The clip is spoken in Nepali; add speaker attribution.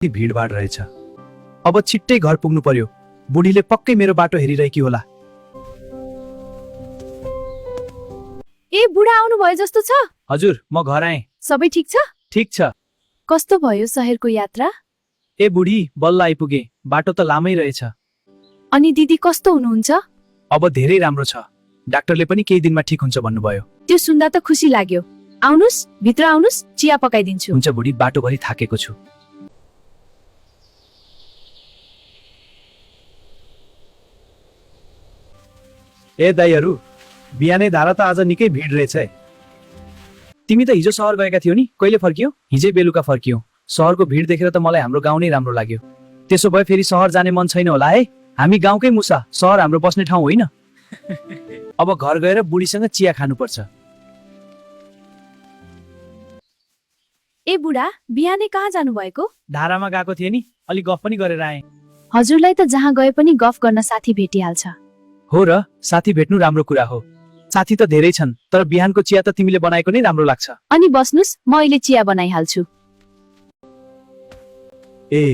Speaker 1: भिडभाड रहेछ। अब छिट्टै घर पुग्नु पर्यो। बुढीले पक्कै मेरो बाटो हेरिरहेकी होला।
Speaker 2: ए बुढा आउनु भयो जस्तो छ।
Speaker 1: हजुर, म घर आएँ।
Speaker 2: सबै ठीक छ?
Speaker 1: ठीक छ।
Speaker 2: कस्तो भयो शहरको यात्रा?
Speaker 1: ए बुढी, बल्ल आइपुगे। बाटो त लामै रहेछ।
Speaker 2: अनि दिदी कस्तो हुनुहुन्छ?
Speaker 1: अब धेरै राम्रो छ। डाक्टरले पनि केही दिनमा ठिक हुन्छ भन्नुभयो।
Speaker 2: त्यो सुन्दा त खुसी लाग्यो। आउनुस्, भित्र आउनुस्, चिया पकाइदिन्छु।
Speaker 1: हुन्छ बुढी, बाटोभरि थाकेको छु। ए दाइहरू, बिहानै धारा त आज निकै भिड रहेछ है। तिमी त हिजो सहर गएका थियौ नि, कहिले फर्कियौ? हिजै बेलुका फर्कियौ। सहरको भिड देखेर त मलाई हाम्रो गाउँ नै राम्रो लाग्यो। त्यसो भए फेरि सहर जाने मन छैन होला है? हामी गाउँकै मुसा, सहर हाम्रो बस्ने ठाउँ होइन। अब घर गएर बुढीसँग चिया खानुपर्छ।
Speaker 2: ए बुढा, बिहानै कहाँ जानु भएको?
Speaker 1: धारामा गएको थिएँ नि, अलि गफ पनि गरेर आएँ।
Speaker 2: हजुरलाई त जहाँ गए पनि गफ गर्न साथी भेटिहाल्छ।
Speaker 1: हो र, साथी भेट्नु राम्रो कुरा हो। साथी त धेरै छन्, तर बिहानको चिया त तिमीले बनाएको नै राम्रो लाग्छ।
Speaker 2: अनि बस्नुस्, म अहिले चिया बनाइहाल्छु।
Speaker 1: ए